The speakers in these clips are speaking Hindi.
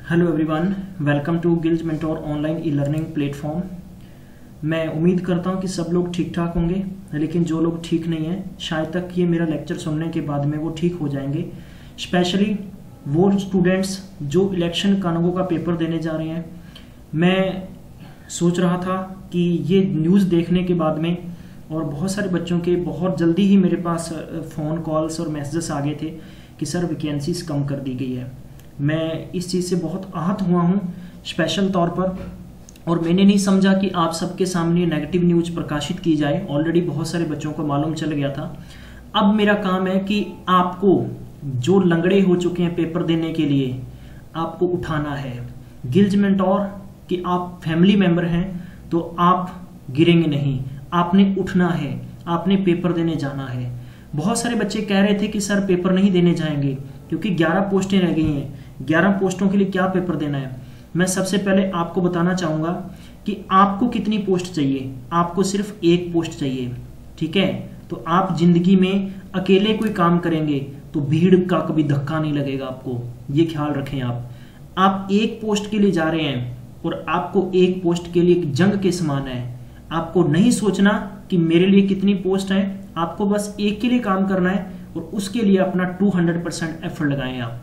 Hello everyone, welcome to Gillz mentor online e learning platform. मैं उम्मीद करता हूं कि सब लोग ठीक ठाक होंगे, लेकिन जो लोग ठीक नहीं हैं शायद तक ये मेरा लेक्चर सुनने के बाद में वो ठीक हो जाएंगे। स्पेशली वो स्टूडेंट्स जो इलेक्शन कानूनों का पेपर देने जा रहे हैं। मैं सोच रहा था कि ये न्यूज़ देखने के बाद में और बहुत सारे बच्चों के बहुत जल्दी ही मेरे पास फ़ोन कॉल्स और मैसेजेस आ गए थे कि सर वैकेंसीज कम कर दी गई है। मैं इस चीज़ से बहुत आहत हुआ हूँ स्पेशल तौर पर, और मैंने नहीं समझा कि आप सबके सामने नेगेटिव न्यूज़ प्रकाशित की जाए। ऑलरेडी बहुत सारे बच्चों को मालूम चल गया था। अब मेरा काम है कि आपको जो लंगड़े हो चुके हैं पेपर देने के लिए, आपको उठाना है। गिल्ज मेंटोर कि आप फैमिली मेंबर हैं तो आप गिरेंगे नहीं, आपने उठना है, आपने पेपर देने जाना है। बहुत सारे बच्चे कह रहे थे कि सर पेपर नहीं देने जाएंगे क्योंकि 11 पोस्टें रह गई हैं। 11 पोस्टों के लिए क्या पेपर देना है। मैं सबसे पहले आपको बताना चाहूँगा कि आपको कितनी पोस्ट चाहिए। आपको सिर्फ एक पोस्ट चाहिए, ठीक है। तो आप जिंदगी में अकेले कोई काम करेंगे तो भीड़ का कभी धक्का नहीं लगेगा आपको, ये ख्याल रखें। आप एक पोस्ट के लिए जा रहे हैं और आपको एक पोस्ट के लिए एक जंग के समान है। आपको नहीं सोचना कि मेरे लिए कितनी पोस्ट है, आपको बस एक के लिए काम करना है और उसके लिए अपना 200% एफर्ट लगाएं। आप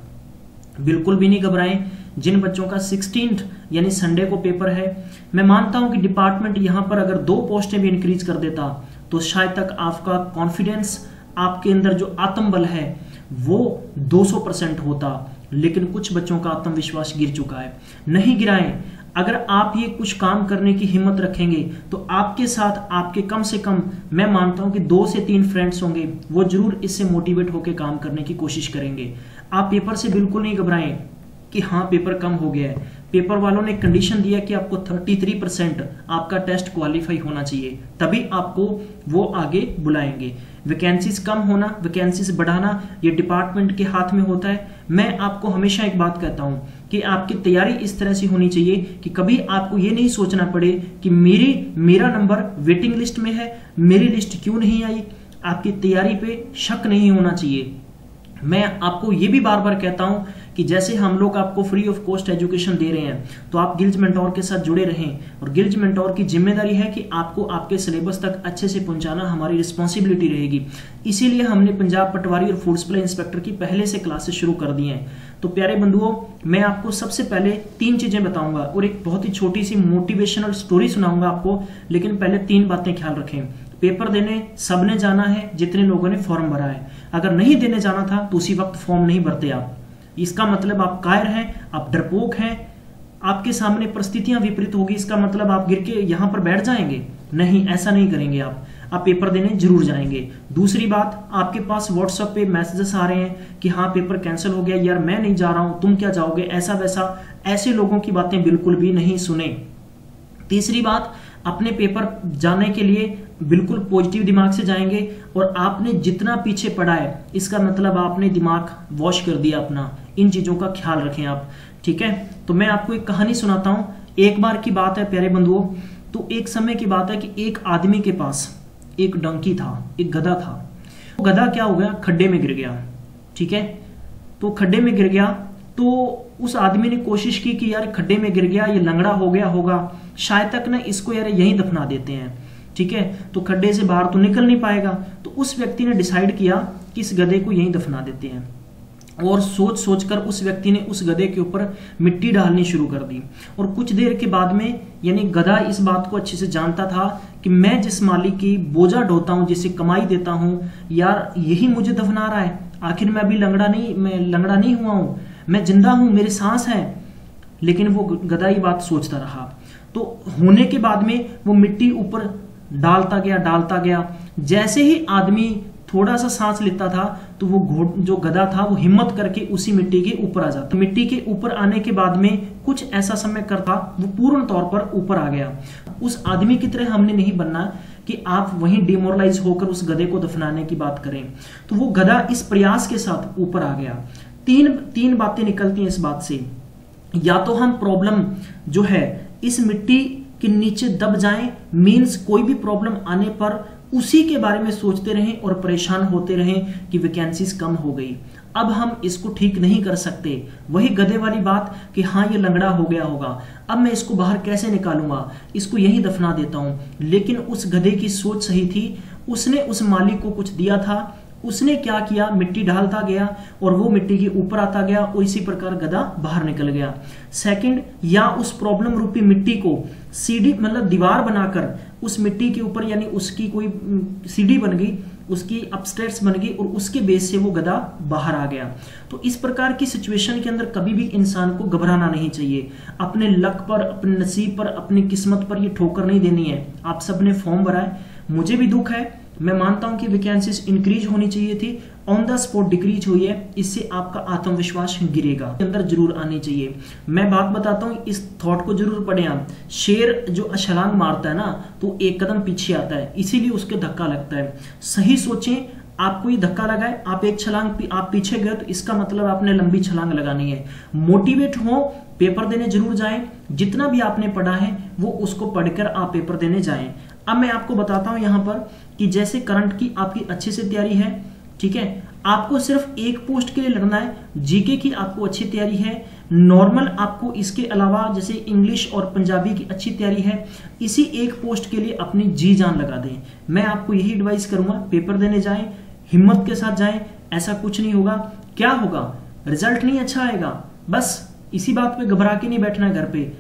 बिल्कुल भी नहीं घबराएं। जिन बच्चों का 16th यानी संडे को पेपर है, मैं मानता हूं कि डिपार्टमेंट यहां पर अगर 2 पोस्टें भी इंक्रीज कर देता तो शायद तक आपका कॉन्फिडेंस, आपके अंदर जो आत्मबल है वो 200% होता। लेकिन कुछ बच्चों का आत्मविश्वास गिर चुका है। नहीं गिराएं। अगर आप ये कुछ काम करने की हिम्मत रखेंगे तो आपके साथ आपके कम से कम मैं मानता हूं कि 2 से 3 फ्रेंड्स होंगे, वो जरूर इससे मोटिवेट होकर काम करने की कोशिश करेंगे। आप पेपर से बिल्कुल नहीं घबराएं कि हाँ पेपर कम हो गया है। पेपर वालों ने कंडीशन दिया कि आपको 33% आपका टेस्ट क्वालिफाई होना चाहिए, तभी आपको वो आगे बुलाएंगे। वैकेंसीज कम होना, वैकेंसीज बढ़ाना ये डिपार्टमेंट के हाथ में होता है। मैं आपको हमेशा एक बात कहता हूं कि आपकी तैयारी इस तरह से होनी चाहिए कि कभी आपको ये नहीं सोचना पड़े कि मेरा नंबर वेटिंग लिस्ट में है, मेरी लिस्ट क्यों नहीं आई। आपकी तैयारी पे शक नहीं होना चाहिए। मैं आपको ये भी बार बार कहता हूं कि जैसे हम लोग आपको फ्री ऑफ कॉस्ट एजुकेशन दे रहे हैं तो आप गिल्ज मेंटोर के साथ जुड़े रहें। और गिल्ज मेंटोर की जिम्मेदारी है कि आपको आपके सिलेबस तक अच्छे से पहुंचाना हमारी रिस्पॉन्सिबिलिटी रहेगी। इसीलिए हमने पंजाब पटवारी और फूड सप्लाई इंस्पेक्टर की पहले से क्लासेस शुरू कर दी हैं। तो प्यारे बंधुओं, मैं आपको सबसे पहले 3 चीजें बताऊंगा और एक बहुत ही छोटी सी मोटिवेशनल स्टोरी सुनाऊंगा आपको। लेकिन पहले 3 बातें ख्याल रखें। पेपर देने सबने जाना है जितने लोगों ने फॉर्म भरा है। अगर नहीं देने जाना था तो उसी वक्त फॉर्म नहीं भरते आप। इसका मतलब आप कायर हैं, आप डरपोक हैं, आपके सामने परिस्थितियां विपरीत होगी। इसका मतलब आप गिर के यहां पर बैठ जाएंगे? नहीं, ऐसा नहीं करेंगे आप पेपर देने जरूर जाएंगे। दूसरी बात, आपके पास व्हाट्सएप पे मैसेजेस आ रहे हैं कि हाँ पेपर कैंसिल हो गया, यार मैं नहीं जा रहा हूं, तुम क्या जाओगे, ऐसा वैसा। ऐसे लोगों की बातें बिल्कुल भी नहीं सुने। तीसरी बात, अपने पेपर जाने के लिए बिल्कुल पॉजिटिव दिमाग से जाएंगे और आपने जितना पीछे पड़ा है इसका मतलब आपने दिमाग वॉश कर दिया अपना। इन चीजों का ख्याल रखें आप, ठीक है। तो मैं आपको एक कहानी सुनाता हूं। एक बार की बात है प्यारे बंधुओं, तो एक समय की बात है कि एक आदमी के पास एक डंकी था, एक गधा था। वो गधा क्या हो गया, खड्डे में गिर गया, ठीक है। तो खड्डे में गिर गया तो उस आदमी ने कोशिश की कि यार खड्डे में गिर गया, ये लंगड़ा हो गया होगा, शायद तक ना इसको यार यहीं दफना देते हैं, ठीक है। तो खड्डे से बाहर तो निकल नहीं पाएगा। तो उस व्यक्ति ने डिसाइड किया कि इस गधे को यहीं दफना देते हैं। और सोच सोचकर उस व्यक्ति ने उस गधे के ऊपर मिट्टी डालनी शुरू कर दी। और कुछ देर के बाद में, यानी गधा इस बात को अच्छे से जानता था कि मैं जिस मालिक की बोझा ढोता हूं, जिसे कमाई देता हूं, यार यही मुझे दफना रहा है। आखिर मैं अभी मैं लंगड़ा नहीं हुआ हूं, मैं जिंदा हूं, मेरी सांस है। लेकिन वो गधा ये बात सोचता रहा। तो होने के बाद में वो मिट्टी ऊपर डालता गया। जैसे ही आदमी थोड़ा सा सांस लेता था तो वो जो गधा था वो हिम्मत करके उसी मिट्टी के ऊपर आ जाता। मिट्टी के ऊपर आने के बाद में कुछ ऐसा समय करता, वो पूर्ण तौर पर ऊपर आ गया। उस आदमी की तरह हमने नहीं बनना कि आप वहीं डिमोरलाइज होकर उस गधे को दफनाने की बात करें। तो वो गधा इस प्रयास के साथ ऊपर आ गया। तीन बातें निकलती हैं इस बात से। या तो हम प्रॉब्लम जो है इस मिट्टी के नीचे दब जाएं, मीन्स कोई भी प्रॉब्लम आने पर उसी के बारे में सोचते रहें और परेशान होते रहें कि वैकेंसीज कम हो गई। अब हम इसको ठीक नहीं कर सकते। वही गधे वाली बात कि हाँ ये लंगड़ा हो गया होगा, अब मैं इसको बाहर कैसे निकालूंगा, इसको यहीं दफना देता हूं। लेकिन उस गधे की सोच सही थी, उसने उस मालिक को कुछ दिया था, उसने क्या किया, मिट्टी डालता गया और वो मिट्टी के ऊपर आता गया और इसी प्रकार गधा बाहर निकल गया। सेकंड, या उस प्रॉब्लम रूपी मिट्टी को सीढ़ी मतलब दीवार बनाकर उस मिट्टी के ऊपर यानी उसकी कोई सीढ़ी बन गई, उसकी अपस्टेयर्स बन गई और उसके बेस से वो गधा बाहर आ गया। तो इस प्रकार की सिचुएशन के अंदर कभी भी इंसान को घबराना नहीं चाहिए। अपने लक पर, अपने नसीब पर, अपनी किस्मत पर ये ठोकर नहीं देनी है। आप सबने फॉर्म भरा है, मुझे भी दुख है, मैं मानता हूं कि वैकेंसीज इंक्रीज होनी चाहिए थी, ऑन द स्पॉट डिक्रीज हुई है, इससे आपका आत्मविश्वास गिरेगा, अंदर जरूर आनी चाहिए। मैं बात बताता हूं, इस थॉट को जरूर पढ़ें आप। शेर जो छलांग मारता है ना तो एक कदम पीछे आता है, इसीलिए उसके धक्का लगता है। सही सोचें, आपको ये धक्का लगा है, आप एक छलांग आप पीछे गए तो इसका मतलब आपने लंबी छलांग लगानी है। मोटिवेट हो, पेपर देने जरूर जाएं, जितना भी आपने पढ़ा है वो उसको पढ़कर आप पेपर देने जाएं। अब मैं आपको बताता हूं यहां पर कि जैसे करंट की आपकी अच्छे से तैयारी है, ठीक है, आपको सिर्फ एक पोस्ट के लिए लड़ना है। जीके की आपको अच्छी तैयारी है, नॉर्मल आपको इसके अलावा जैसे इंग्लिश और पंजाबी की अच्छी तैयारी है, इसी एक पोस्ट के लिए अपनी जी जान लगा दें। मैं आपको यही एडवाइस करूंगा, पेपर देने जाएं, हिम्मत के साथ जाएं, ऐसा कुछ नहीं होगा। क्या होगा, रिजल्ट नहीं अच्छा आएगा, बस इसी बात पे घबरा के नहीं बैठना है घर पे,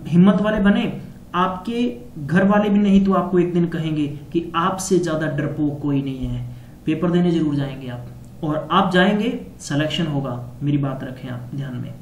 हिम्मत वाले बने। आपके घर वाले भी नहीं तो आपको एक दिन कहेंगे कि आपसे ज्यादा डरपोक कोई नहीं है। पेपर देने जरूर जाएंगे आप, और आप जाएंगे, सिलेक्शन होगा, मेरी बात रखें आप ध्यान में।